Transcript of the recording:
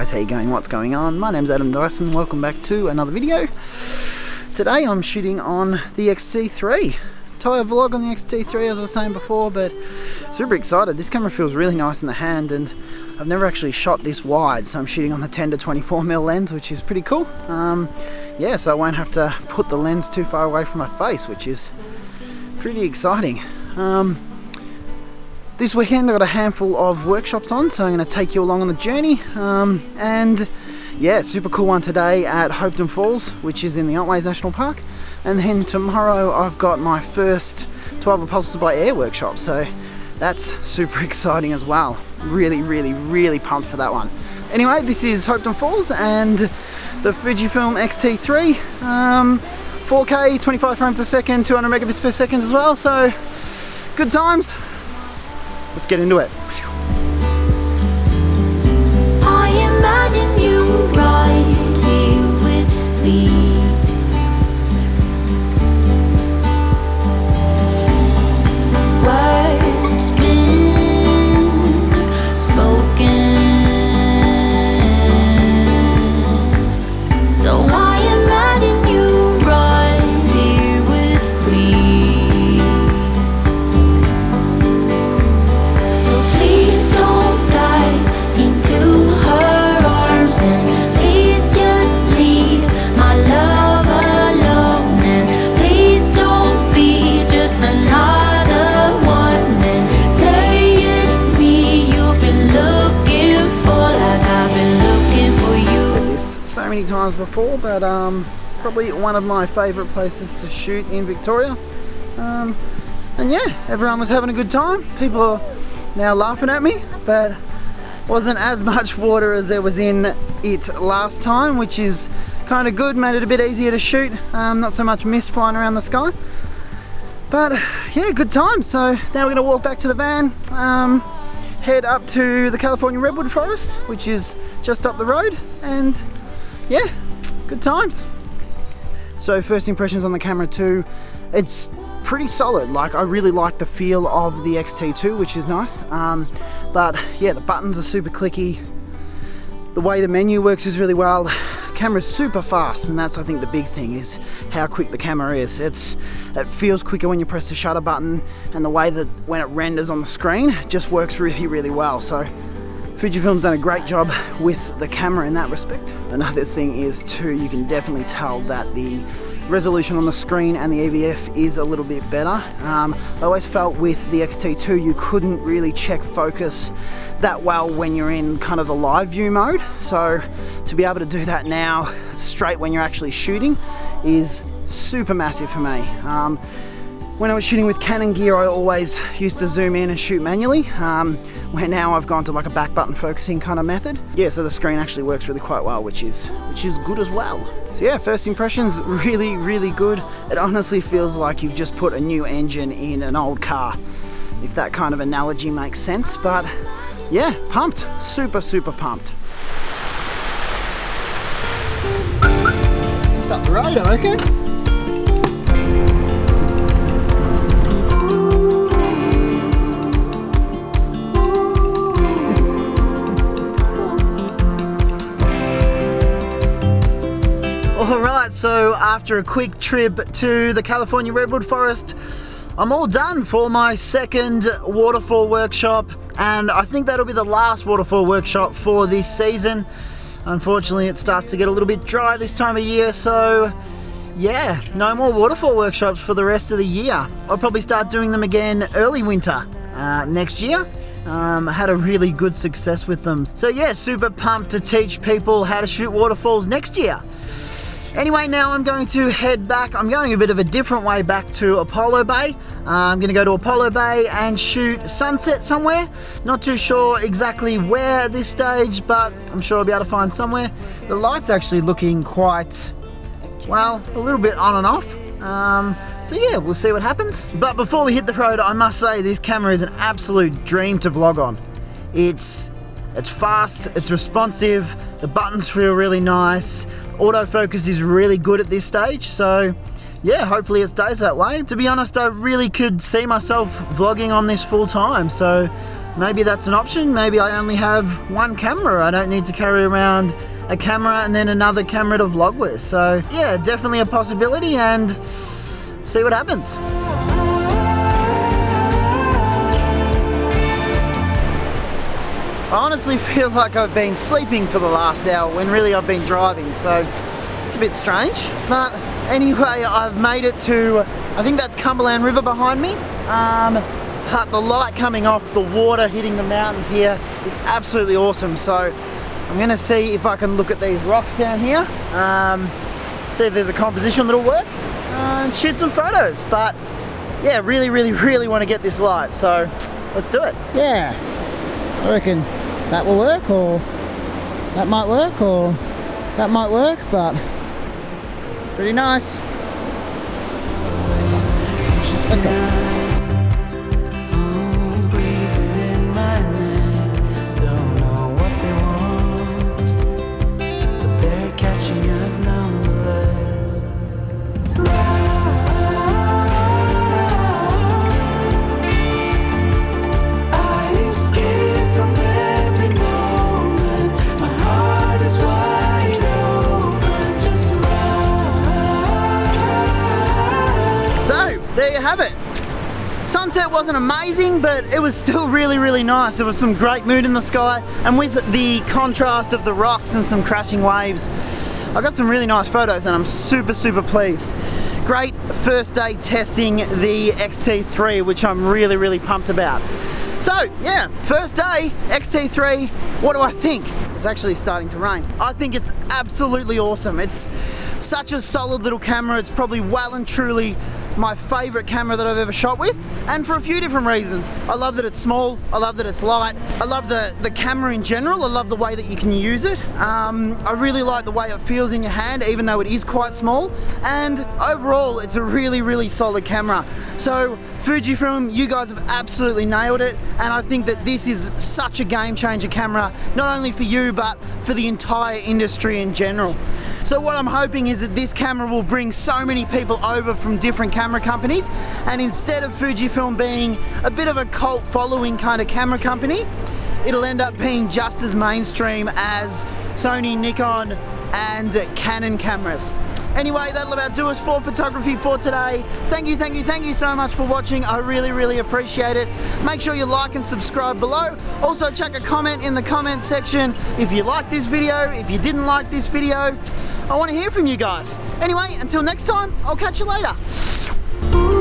guys, how you going? What's going on? My name's Adam Dyson, welcome back to another video. Today I'm shooting on the X-t3. Entire vlog on the X-t3 as I was saying before, but super excited. This camera feels really nice in the hand and I've never actually shot this wide, so I'm shooting on the 10 to 24mm lens, which is pretty cool. Yeah, so I won't have to put the lens too far away from my face, which is pretty exciting. This weekend I got a handful of workshops on, so I'm going to take you along on the journey. And yeah, super cool one today at Hopetoun Falls, which is in the Otways National Park. And then tomorrow I've got my first 12 Repulsors by Air workshop, so that's super exciting as well. Really pumped for that one. Anyway, this is Hopetoun Falls and the Fujifilm X-t3. 4K, 25 frames a second, 200 megabits per second as well, so good times. Let's get into it. I imagine you right here with me. Words been spoken, so I imagine you right here with me. So please don't dive into her arms, and please just leave my love alone, and please don't be just another one and say it's me you've been looking for, like I've been looking for you. I've said this so many times before, but probably one of my favourite places to shoot in Victoria. And yeah, everyone was having a good time. People are now laughing at me, but wasn't as much water as there was in it last time, which is kind of good, made it a bit easier to shoot. Not so much mist flying around the sky. But yeah, good time. So now we're gonna walk back to the van, head up to the California redwood forest, which is just up the road, and yeah, good times. So first impressions on the camera too, it's pretty solid. Like, I really like the feel of the X-t2, which is nice. But yeah, the buttons are super clicky. The way the menu works is really well. Camera's super fast, and that's, I think, the big thing is how quick the camera is. It feels quicker when you press the shutter button, and the way that when it renders on the screen just works really well. So Fujifilm's done a great job with the camera in that respect. Another thing is too, you can definitely tell that the resolution on the screen and the EVF is a little bit better. I always felt with the X-t2 you couldn't really check focus that well when you're in kind of the live view mode, so to be able to do that now straight when you're actually shooting is super massive for me. When I was shooting with Canon gear, I always used to zoom in and shoot manually, where now I've gone to like a back button focusing kind of method. Yeah, so the screen actually works really quite well, which is good as well. So yeah, first impressions, really good. It honestly feels like you've just put a new engine in an old car, if that kind of analogy makes sense. But yeah, pumped, super pumped. Just up the road, I reckon. Alright, so after a quick trip to the California redwood forest, I'm all done for my second waterfall workshop, and I think that'll be the last waterfall workshop for this season. Unfortunately, it starts to get a little bit dry this time of year, so yeah, no more waterfall workshops for the rest of the year. I'll probably start doing them again early winter next year. Had a really good success with them. So yeah, super pumped to teach people how to shoot waterfalls next year. Anyway, now I'm going to head back. I'm going a bit of a different way back to Apollo Bay. I'm going to go to Apollo Bay and shoot sunset somewhere. Not too sure exactly where at this stage, but I'm sure I'll be able to find somewhere. The light's actually looking quite, well, a little bit on and off. So yeah, we'll see what happens. But before we hit the road, I must say this camera is an absolute dream to vlog on. It's fast, it's responsive, the buttons feel really nice, autofocus is really good at this stage, so yeah, hopefully it stays that way. To be honest, I really could see myself vlogging on this full time, so maybe that's an option. Maybe I only have one camera. I don't need to carry around a camera and then another camera to vlog with. So yeah, definitely a possibility, and see what happens. I honestly feel like I've been sleeping for the last hour when really I've been driving, so it's a bit strange. But anyway, I've made it to, I think that's Cumberland River behind me. But the light coming off the water hitting the mountains here is absolutely awesome. So I'm gonna see if I can look at these rocks down here, see if there's a composition that'll work, and shoot some photos. But yeah, really want to get this light, so let's do it. Yeah, I reckon that will work, or that might work, or that might work, but pretty nice. Let's go. There you have it. Sunset wasn't amazing, but it was still really nice. There was some great mood in the sky, and with the contrast of the rocks and some crashing waves, I got some really nice photos, and I'm super pleased. Great first day testing the X-t3, which I'm really pumped about. So yeah, first day, X-t3, what do I think? It's actually starting to rain. I think it's absolutely awesome. It's such a solid little camera. It's probably well and truly my favorite camera that I've ever shot with, and for a few different reasons. I love that it's small, I love that it's light, I love the camera in general, I love the way that you can use it. I really like the way it feels in your hand, even though it is quite small, and overall it's a really solid camera. So Fujifilm, you guys have absolutely nailed it, and I think that this is such a game changer camera, not only for you but for the entire industry in general. So what I'm hoping is that this camera will bring so many people over from different camera companies, and instead of Fujifilm being a bit of a cult following kind of camera company, it'll end up being just as mainstream as Sony, Nikon and Canon cameras. Anyway, that'll about do us for photography for today. Thank you so much for watching. I really appreciate it. Make sure you like and subscribe below. Also check a comment in the comment section if you liked this video, if you didn't like this video. I want to hear from you guys. Anyway, until next time, I'll catch you later.